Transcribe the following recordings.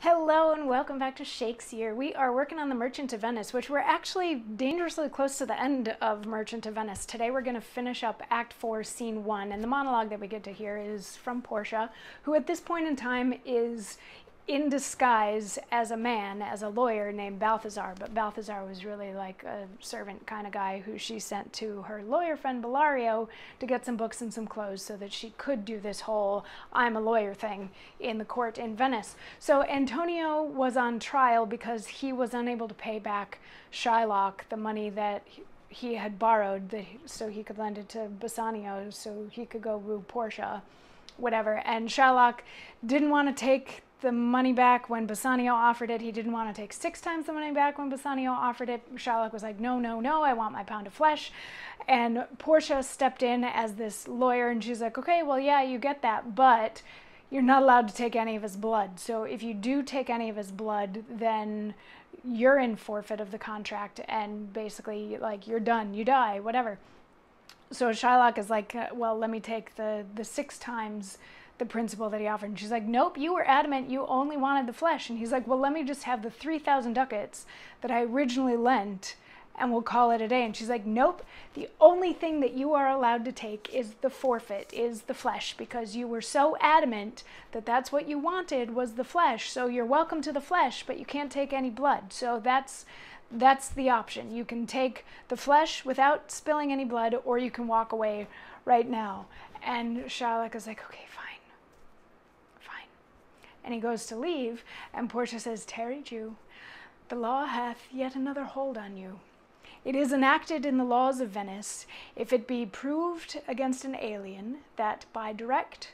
Hello and welcome back to Shakesyear. We are working on the Merchant of Venice, which we're actually dangerously close to the end of Merchant of Venice. Today we're going to finish up Act 4, Scene 1, and the monologue that we get to hear is from Portia, who at this point in time is in disguise as a man, as a lawyer named Balthazar, but Balthazar was really like a servant kind of guy who she sent to her lawyer friend Bellario to get some books and some clothes so that she could do this whole I'm a lawyer thing in the court in Venice. So Antonio was on trial because he was unable to pay back Shylock the money that he had borrowed so he could lend it to Bassanio so he could go woo Portia, whatever. And Shylock didn't want to take the money back when Bassanio offered it. He didn't want to take 6 times the money back when Bassanio offered it. Shylock was like, no, no, no, I want my pound of flesh. And Portia stepped in as this lawyer, and she's like, okay, well, yeah, you get that, but you're not allowed to take any of his blood. So if you do take any of his blood, then you're in forfeit of the contract, and basically, like, you're done, you die, whatever. So Shylock is like, well, let me take the 6 times the principal that he offered. And she's like, nope, you were adamant you only wanted the flesh. And he's like, well, let me just have the 3,000 ducats that I originally lent and we'll call it a day. And she's like, nope, the only thing that you are allowed to take is the forfeit, is the flesh, because you were so adamant that that's what you wanted was the flesh. So you're welcome to the flesh, but you can't take any blood. So that's the option. You can take the flesh without spilling any blood, or you can walk away right now. And Shylock is like, okay, fine. And he goes to leave, and Portia says, tarry Jew, the law hath yet another hold on you. It is enacted in the laws of Venice, if it be proved against an alien, that by direct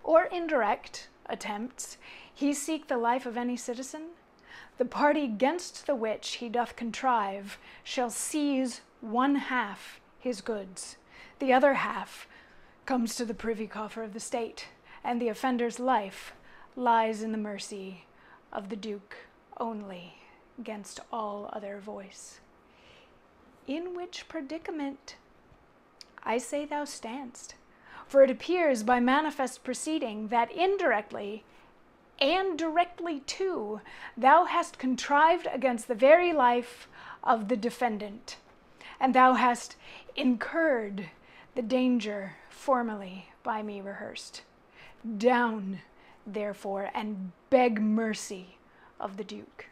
or indirect attempts he seek the life of any citizen, the party against the which he doth contrive shall seize 1/2 his goods. The other half comes to the privy coffer of the state, and the offender's life lies in the mercy of the Duke only, against all other voice. In which predicament I say thou standst, for it appears by manifest proceeding that indirectly and directly too thou hast contrived against the very life of the defendant, and thou hast incurred the danger formerly by me rehearsed. Down, therefore, and beg mercy of the Duke.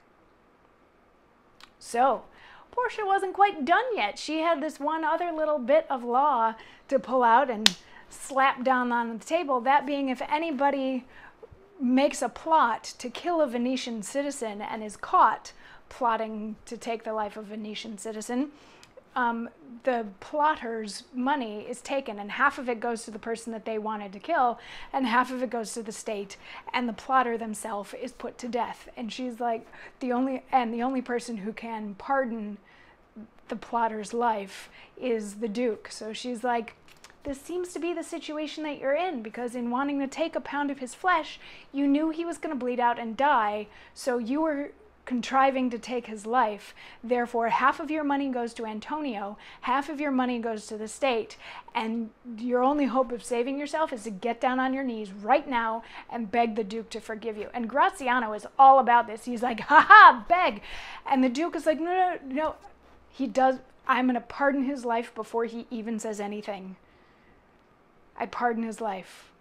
So Portia wasn't quite done yet. She had this one other little bit of law to pull out and slap down on the table, that being if anybody makes a plot to kill a Venetian citizen and is caught plotting to take the life of a Venetian citizen, the plotter's money is taken, and half of it goes to the person that they wanted to kill, and half of it goes to the state, and the plotter themselves is put to death. And she's like, the only person who can pardon the plotter's life is the Duke. So she's like, this seems to be the situation that you're in, because in wanting to take a pound of his flesh, you knew he was going to bleed out and die, so you were contriving to take his life. Therefore, half of your money goes to Antonio, half of your money goes to the state, and your only hope of saving yourself is to get down on your knees right now and beg the Duke to forgive you. And Graziano is all about this. He's like, haha, beg. And the Duke is like, no. He does. I'm going to pardon his life before he even says anything. I pardon his life.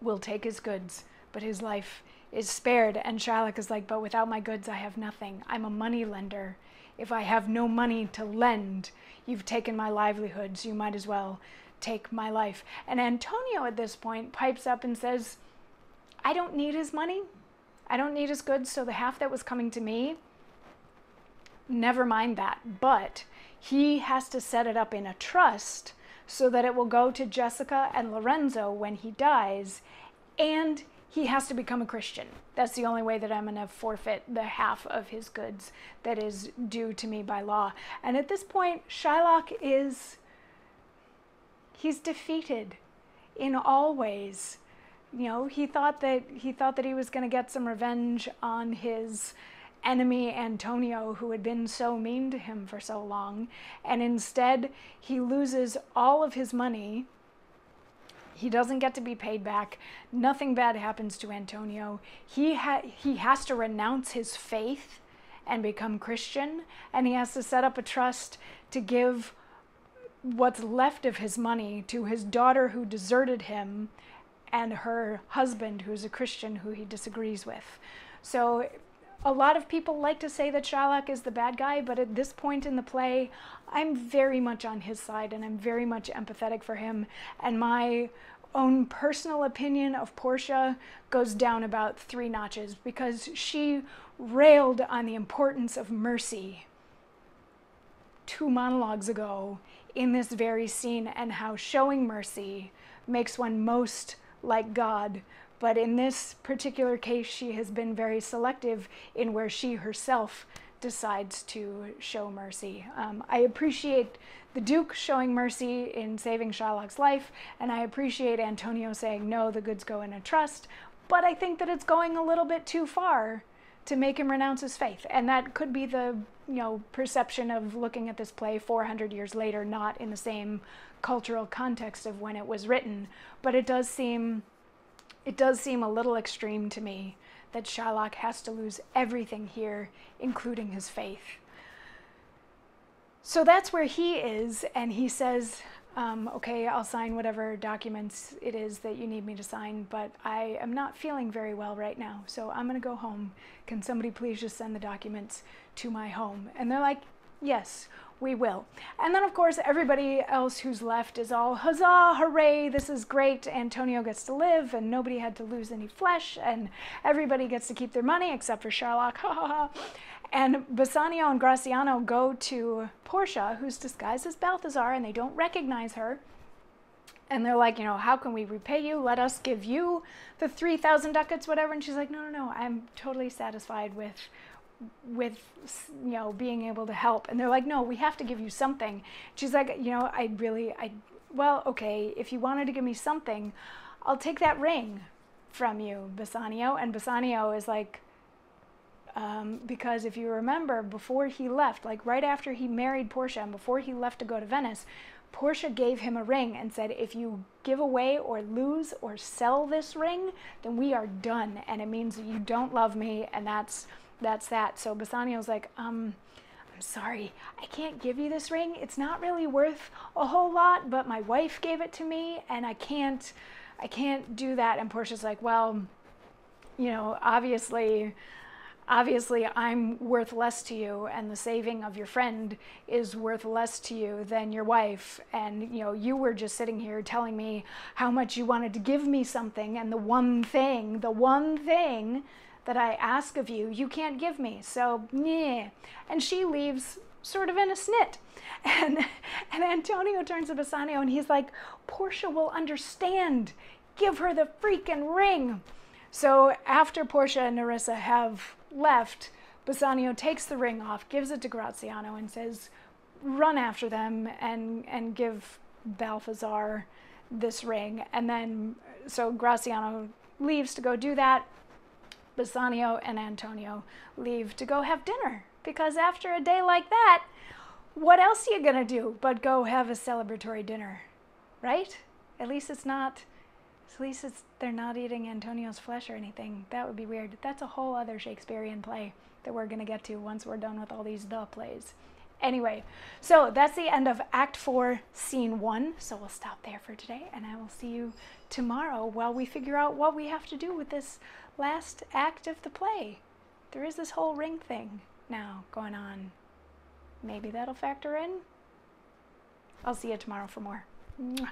We'll take his goods, but his life is spared. And Shylock is like, but without my goods I have nothing. I'm a money lender. If I have no money to lend, you've taken my livelihood, so you might as well take my life. And Antonio at this point pipes up and says, I don't need his money. I don't need his goods, so the half that was coming to me, never mind that. But he has to set it up in a trust so that it will go to Jessica and Lorenzo when he dies, and he has to become a Christian. That's the only way that I'm going to forfeit the half of his goods that is due to me by law. And at this point, Shylock he's defeated in all ways. You know, he thought that he was going to get some revenge on his enemy Antonio, who had been so mean to him for so long, and instead he loses all of his money He doesn't get to be paid back. Nothing bad happens to Antonio. He has to renounce his faith and become Christian, and he has to set up a trust to give what's left of his money to his daughter who deserted him and her husband who's a Christian who he disagrees with. So a lot of people like to say that Shylock is the bad guy, but at this point in the play, I'm very much on his side and I'm very much empathetic for him. And my own personal opinion of Portia goes down about 3 notches because she railed on the importance of mercy 2 monologues ago in this very scene, and how showing mercy makes one most like God. But in this particular case, she has been very selective in where she herself decides to show mercy. I appreciate the Duke showing mercy in saving Shylock's life, and I appreciate Antonio saying, no, the goods go in a trust, but I think that it's going a little bit too far to make him renounce his faith. And that could be the perception of looking at this play 400 years later, not in the same cultural context of when it was written, but it does seem a little extreme to me that Shylock has to lose everything here, including his faith. So that's where he is, and he says, okay, I'll sign whatever documents it is that you need me to sign, but I am not feeling very well right now, so I'm going to go home. Can somebody please just send the documents to my home? And they're like, yes, we will. And then, of course, everybody else who's left is all, huzzah, hooray, this is great. Antonio gets to live, and nobody had to lose any flesh, and everybody gets to keep their money except for Shylock, ha ha ha. And Bassanio and Graziano go to Portia, who's disguised as Balthazar, and they don't recognize her. And they're like, how can we repay you? Let us give you the 3,000 ducats, whatever. And she's like, no, I'm totally satisfied with being able to help. And they're like, no, we have to give you something. She's like, well, okay, if you wanted to give me something, I'll take that ring from you, Bassanio. And Bassanio is like, because if you remember, before he left, like right after he married Portia and before he left to go to Venice, Portia gave him a ring and said, if you give away or lose or sell this ring, then we are done. And it means that you don't love me, and that's that. So Bassanio's like, I'm sorry, I can't give you this ring. It's not really worth a whole lot, but my wife gave it to me, and I can't do that. And Portia's like, well, obviously I'm worth less to you, and the saving of your friend is worth less to you than your wife. And you were just sitting here telling me how much you wanted to give me something, and the one thing that I ask of you, you can't give me. So, yeah. And she leaves sort of in a snit. And Antonio turns to Bassanio and he's like, Portia will understand. Give her the freaking ring. So after Portia and Nerissa have left, Bassanio takes the ring off, gives it to Graziano, and says, run after them and give Balthazar this ring. And then, so Graziano leaves to go do that. Bassanio and Antonio leave to go have dinner, because after a day like that, what else are you gonna do but go have a celebratory dinner, right? At least they're not eating Antonio's flesh or anything. That would be weird. That's a whole other Shakespearean play that we're gonna get to once we're done with all these the plays. Anyway, so that's the end of Act 4, Scene 1. So we'll stop there for today, and I will see you tomorrow while we figure out what we have to do with this last act of the play. There is this whole ring thing now going on. Maybe that'll factor in. I'll see you tomorrow for more. Mwah.